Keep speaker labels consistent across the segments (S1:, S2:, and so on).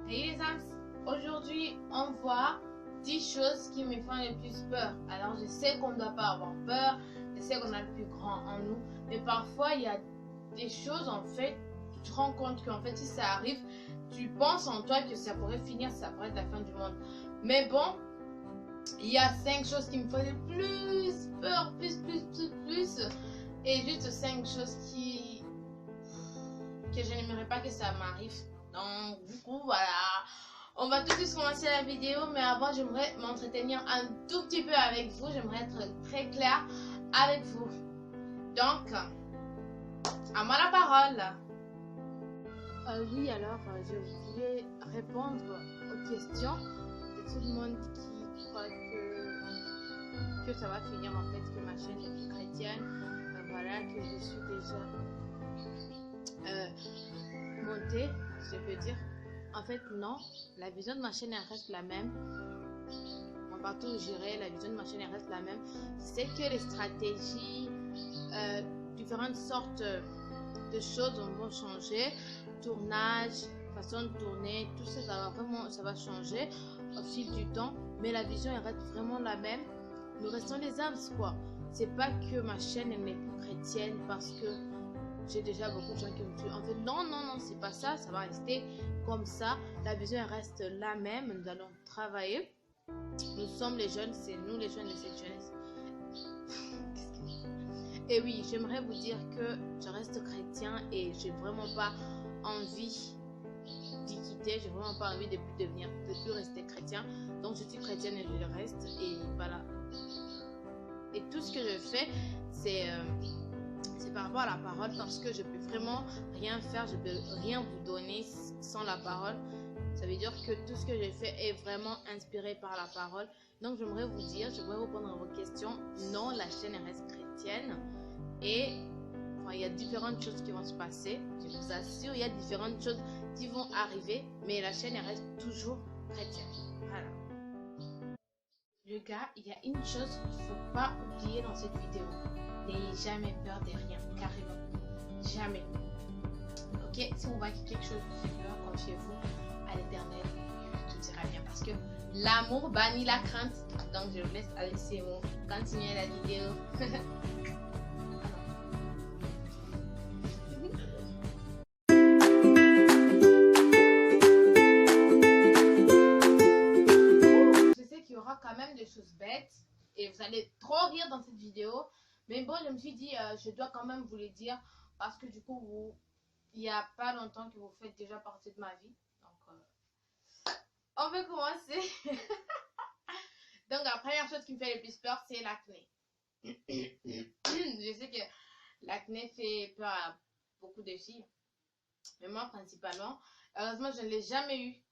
S1: Hey les âmes, aujourd'hui on voit 10 choses qui me font le plus peur. Alors je sais qu'on ne doit pas avoir peur, je sais qu'on a le plus grand en nous, mais parfois il y a des choses en fait, tu te rends compte qu'en fait si ça arrive, tu penses en toi que ça pourrait finir, ça pourrait être la fin du monde. Mais bon, il y a 5 choses qui me font le plus peur, plus, et juste 5 choses que je n'aimerais pas que ça m'arrive. Donc du coup voilà, on va tout de suite commencer la vidéo, mais avant j'aimerais m'entretenir un tout petit peu avec vous, j'aimerais être très claire avec vous. Donc, à moi la parole. Oui, alors je voulais répondre aux questions de tout le monde qui croit que ça va finir en fait, que ma chaîne est plus chrétienne, voilà, que je suis déjà montée, je peux dire. En fait, non, la vision de ma chaîne elle reste la même. Partout où j'irai, la vision de ma chaîne elle reste la même. C'est que les stratégies, différentes sortes de choses vont changer. Tournage, façon de tourner, tout ça, ça va changer au fil du temps. Mais la vision elle reste vraiment la même. Nous restons les âmes, quoi. C'est pas que ma chaîne elle n'est plus chrétienne parce que j'ai déjà beaucoup de gens qui me tuent. En fait, non, c'est pas ça. Ça va rester comme ça. La vision elle reste la même. Nous allons travailler. Nous sommes les jeunes, c'est nous les jeunes de cette jeunesse. Et oui, j'aimerais vous dire que je reste chrétien et j'ai vraiment pas envie d'y quitter. J'ai vraiment pas envie de plus rester chrétien. Donc je suis chrétienne et je le reste. Et voilà. Et tout ce que je fais, c'est par rapport à la parole parce que je peux vraiment rien faire, je peux rien vous donner sans la parole. Ça veut dire que tout ce que je fais est vraiment inspiré par la parole. Donc j'aimerais vous dire, je pourrais répondre à vos questions. Non, la chaîne reste chrétienne et enfin, il y a différentes choses qui vont se passer. Je vous assure, il y a différentes choses qui vont arriver, mais la chaîne reste toujours chrétienne. Voilà. Les gars, il y a une chose qu'il ne faut pas oublier dans cette vidéo. N'ayez jamais peur de rien, carrément. Jamais. Ok, si vous voyez quelque chose vous fait peur, confiez-vous à l'éternel, tout ira bien. Parce que l'amour bannit la crainte. Donc je vous laisse avec ces mots. Continuez la vidéo. Je sais qu'il y aura quand même des choses bêtes et vous allez trop rire dans cette vidéo. Mais bon, je me suis dit, je dois quand même vous les dire parce que du coup, il n'y a pas longtemps que vous faites déjà partie de ma vie. Donc, on va commencer. Donc, la première chose qui me fait le plus peur, c'est l'acné. Je sais que l'acné fait peur à beaucoup de filles. Mais moi, principalement, heureusement, je ne l'ai jamais eu.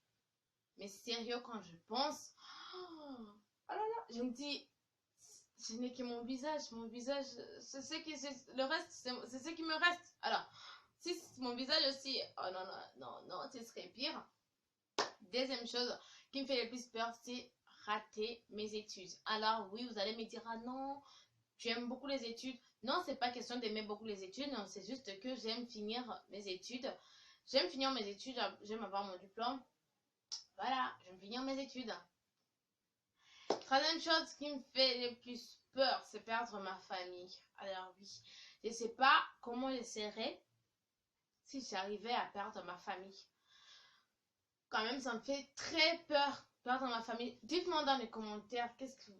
S1: Mais sérieux, quand je pense, oh là là, je me dis, ce n'est que mon visage, c'est ce qui, le reste, c'est ce qui me reste. Alors, si mon visage aussi, oh non, ce serait pire. Deuxième chose qui me fait le plus peur, c'est rater mes études. Alors oui, vous allez me dire, ah non, tu aimes beaucoup les études. Non, c'est pas question d'aimer beaucoup les études, non, c'est juste que j'aime finir mes études. J'aime finir mes études, j'aime avoir mon diplôme. Voilà, j'aime finir mes études. Troisième chose qui me fait le plus peur, c'est perdre ma famille. Alors oui, je ne sais pas comment je serais si j'arrivais à perdre ma famille. Quand même, ça me fait très peur, perdre ma famille. Dites-moi dans les commentaires, qu'est-ce qui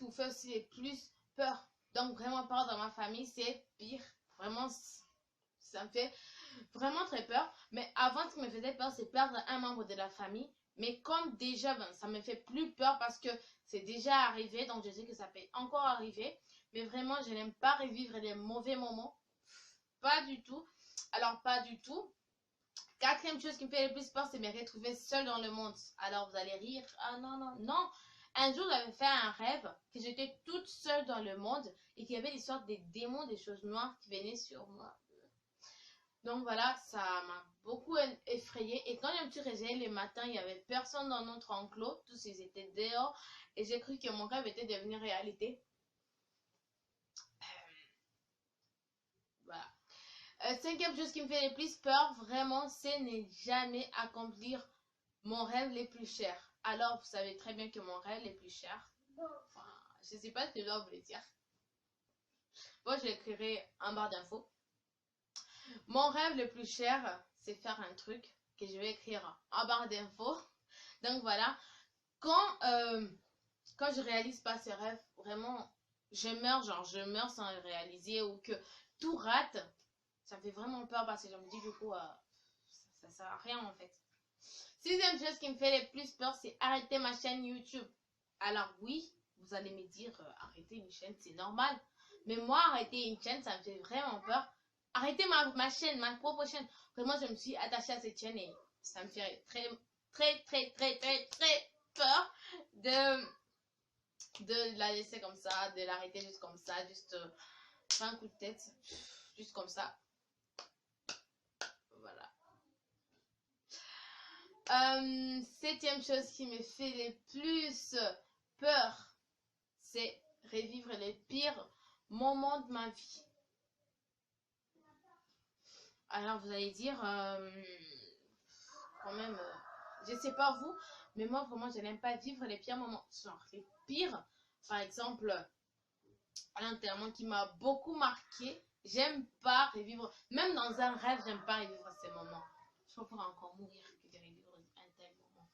S1: vous fait aussi le plus peur. Donc vraiment, perdre ma famille, c'est pire. Vraiment, ça me fait vraiment très peur. Mais avant, ce qui me faisait peur, c'est perdre un membre de la famille. Mais comme déjà, ça me fait plus peur parce que c'est déjà arrivé. Donc, je sais que ça peut encore arriver. Mais vraiment, je n'aime pas revivre les mauvais moments. Pas du tout. Alors, pas du tout. Quatrième chose qui me fait le plus peur, c'est me retrouver seule dans le monde. Alors, vous allez rire. Ah non. Un jour, j'avais fait un rêve que j'étais toute seule dans le monde et qu'il y avait des sortes de démons, des choses noires qui venaient sur moi. Donc voilà, ça m'a beaucoup effrayée. Et quand je me suis réveillée le matin, il n'y avait personne dans notre enclos. Tous ils étaient dehors. Et j'ai cru que mon rêve était devenu réalité. Voilà. Cinquième chose qui me fait le plus peur, vraiment, c'est ne jamais accomplir mon rêve le plus cher. Alors, vous savez très bien que mon rêve le plus cher, enfin, je ne sais pas ce que je dois vous le dire. Bon, je l'écrirai en barre d'infos. Mon rêve le plus cher, c'est faire un truc que je vais écrire en barre d'infos. Donc voilà, quand je réalise pas ce rêve, vraiment, je meurs, genre je meurs sans le réaliser ou que tout rate. Ça me fait vraiment peur parce que je me dis du coup, ça sert à rien en fait. Sixième chose qui me fait le plus peur, c'est arrêter ma chaîne YouTube. Alors oui, vous allez me dire, arrêter une chaîne, c'est normal. Mais moi, arrêter une chaîne, ça me fait vraiment peur. Arrêter ma chaîne, ma propre chaîne. Vraiment, je me suis attachée à cette chaîne et ça me fait très peur de la laisser comme ça, de l'arrêter juste comme ça, juste faire un coup de tête, juste comme ça. Voilà. Septième chose qui me fait le plus peur, c'est revivre les pires moments de ma vie. Alors vous allez dire, quand même, je sais pas vous, mais moi vraiment je n'aime pas vivre les pires moments. Genre les pires, par exemple, l'enterrement qui m'a beaucoup marqué, j'aime pas revivre, même dans un rêve, j'aime pas revivre ces moments. Je préfère encore mourir que de revivre un tel moment.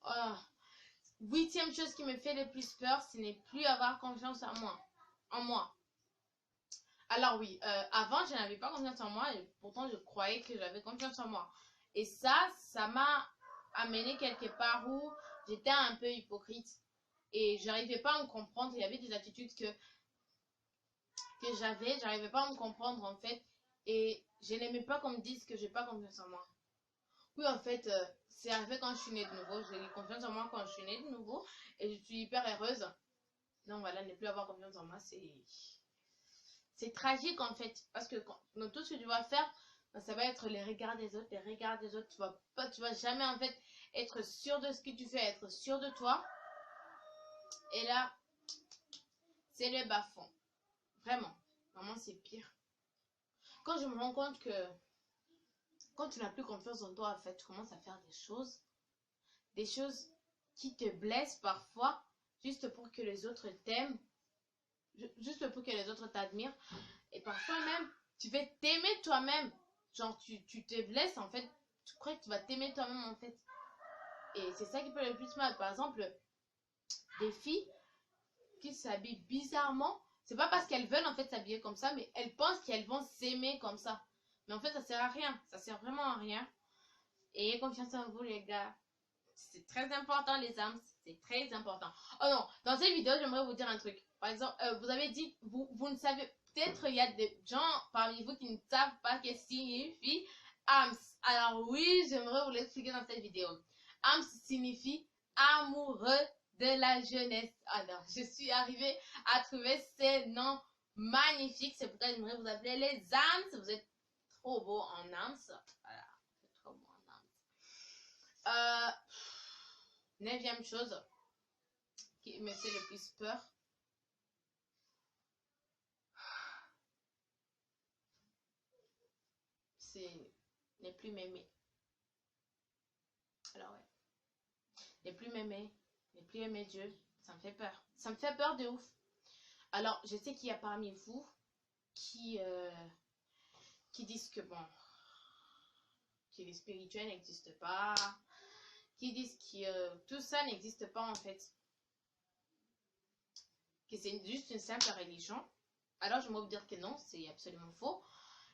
S1: Oh. Huitième chose qui me fait le plus peur, ce n'est plus avoir confiance en moi. Alors oui, avant, je n'avais pas confiance en moi et pourtant, je croyais que j'avais confiance en moi. Et ça m'a amené quelque part où j'étais un peu hypocrite et je n'arrivais pas à me comprendre. Il y avait des attitudes que j'arrivais pas à me comprendre en fait. Et je n'aimais pas qu'on me dise que j'ai pas confiance en moi. Oui, en fait, c'est arrivé quand je suis née de nouveau. J'ai eu confiance en moi quand je suis née de nouveau et je suis hyper heureuse. Donc voilà, ne plus avoir confiance en moi, c'est tragique en fait. Parce que dans tout ce que tu vas faire, ça va être les regards des autres, les regards des autres. Tu vas jamais en fait être sûr de ce que tu fais, être sûr de toi. Et là, c'est le bas-fond. Vraiment, vraiment c'est pire. Quand je me rends compte que quand tu n'as plus confiance en toi, en fait, tu commences à faire des choses qui te blessent parfois, juste pour que les autres t'aiment, juste pour que les autres t'admirent. Et parfois même, tu vas t'aimer toi-même. Genre, tu te blesses, en fait, tu crois que tu vas t'aimer toi-même, en fait. Et c'est ça qui peut le plus mal. Par exemple, des filles qui s'habillent bizarrement, c'est pas parce qu'elles veulent, en fait, s'habiller comme ça, mais elles pensent qu'elles vont s'aimer comme ça. Mais en fait, ça sert à rien. Ça sert vraiment à rien. Ayez confiance en vous, les gars. C'est très important, les âmes. C'est très important. Oh non, dans cette vidéo, j'aimerais vous dire un truc. Par exemple, vous avez dit, vous ne savez, peut-être il y a des gens parmi vous qui ne savent pas ce que signifie AMS. Alors oui, j'aimerais vous l'expliquer dans cette vidéo. AMS signifie amoureux de la jeunesse. Alors, je suis arrivée à trouver ces noms magnifiques. C'est pourquoi j'aimerais vous appeler les AMS. Vous êtes trop beaux en AMS. Voilà, vous êtes trop beaux en AMS. Neuvième chose qui me fait le plus peur, c'est ne plus m'aimer. Alors ouais, ne plus m'aimer, ne plus aimer Dieu, ça me fait peur. Ça me fait peur de ouf. Alors, je sais qu'il y a parmi vous qui disent que bon, que les spirituels n'existent pas, qui disent que tout ça n'existe pas en fait, que c'est juste une simple religion. Alors, je vais vous dire que non, c'est absolument faux.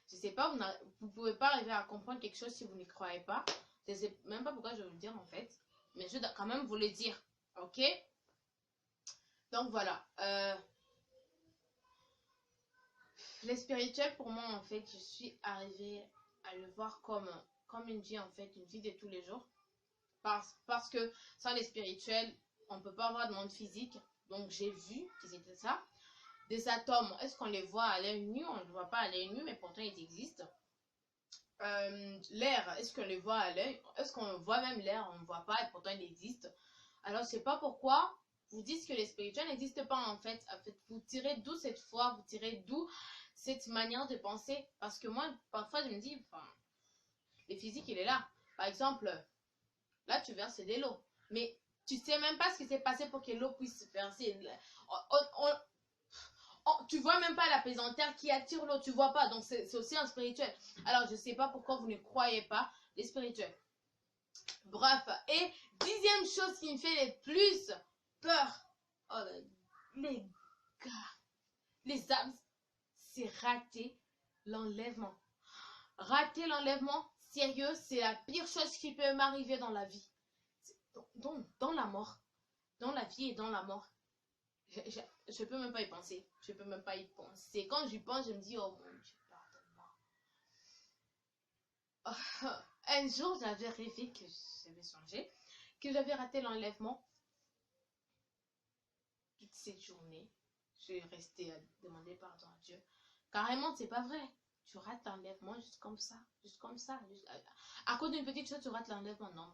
S1: Je sais pas, vous pouvez pas arriver à comprendre quelque chose si vous n'y croyez pas. Je sais même pas pourquoi je vais vous le dire en fait. Mais je dois quand même vous le dire. Ok? Donc voilà. Les spirituels, pour moi, en fait, je suis arrivée à le voir comme une vie, en fait, une vie de tous les jours. Parce que sans les spirituels, on ne peut pas avoir de monde physique. Donc j'ai vu qu'ils étaient ça. Des atomes, est-ce qu'on les voit à l'œil nu? On ne les voit pas à l'œil nu, mais pourtant ils existent. L'air, est-ce qu'on le voit à l'œil? Est-ce qu'on voit même l'air? On ne voit pas et pourtant il existe. Alors je sais pas pourquoi vous dites que les spirituels n'existent pas en fait. Vous tirez d'où cette foi? Vous tirez d'où cette manière de penser. Parce que moi, parfois, je me dis, enfin, le physique, il est là. Par exemple, là, tu verses de l'eau. Mais tu sais même pas ce qui s'est passé pour que l'eau puisse se verser. Tu vois même pas la pesanteur qui attire l'eau. Tu vois pas. Donc, c'est aussi un spirituel. Alors, je sais pas pourquoi vous ne croyez pas les spirituels. Bref. Et 10e chose qui me fait le plus peur. Oh, les gars. Les âmes. C'est rater l'enlèvement. Rater l'enlèvement, sérieux, c'est la pire chose qui peut m'arriver dans la vie. Dans la mort. Dans la vie et dans la mort. Je peux même pas y penser. Je peux même pas y penser. Quand j'y pense, je me dis, oh mon Dieu, pardonne-moi. Un jour, j'avais rêvé que j'avais changé, que j'avais raté l'enlèvement. Toute cette journée, je suis restée à demander pardon à Dieu. Carrément, c'est pas vrai. Tu rates l'enlèvement juste comme ça. Juste comme ça. À cause d'une petite chose, tu rates l'enlèvement. Non.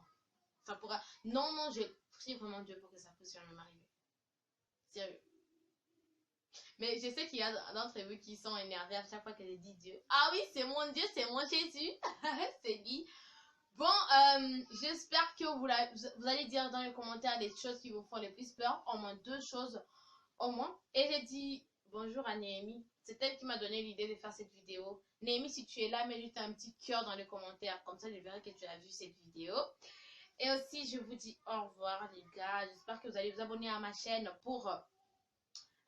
S1: Ça pourra... Non, je prie vraiment Dieu pour que ça puisse jamais m'arriver. Sérieux. Mais je sais qu'il y a d'entre vous qui sont énervés à chaque fois que je dis Dieu. Ah oui, c'est mon Dieu, c'est mon Jésus. C'est dit. Bon, j'espère que vous allez dire dans les commentaires les choses qui vous font le plus peur. Au moins 2 choses. Au moins. Et j'ai dit bonjour à Néhémie. C'est elle qui m'a donné l'idée de faire cette vidéo. Néhémie, si tu es là, mets juste un petit cœur dans les commentaires. Comme ça, je verrai que tu as vu cette vidéo. Et aussi, je vous dis au revoir, les gars. J'espère que vous allez vous abonner à ma chaîne pour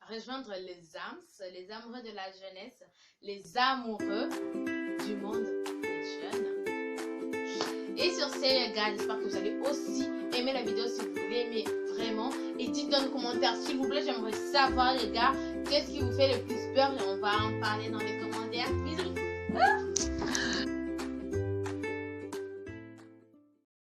S1: rejoindre les âmes, les amoureux de la jeunesse, les amoureux du monde des jeunes. Et sur ce, les gars, j'espère que vous allez aussi aimer la vidéo si vous l'aimez vraiment. Et dites dans les commentaires, s'il vous plaît, j'aimerais savoir, les gars, qu'est-ce qui vous fait le plus peur. Et on va en parler dans les commentaires. Bisous.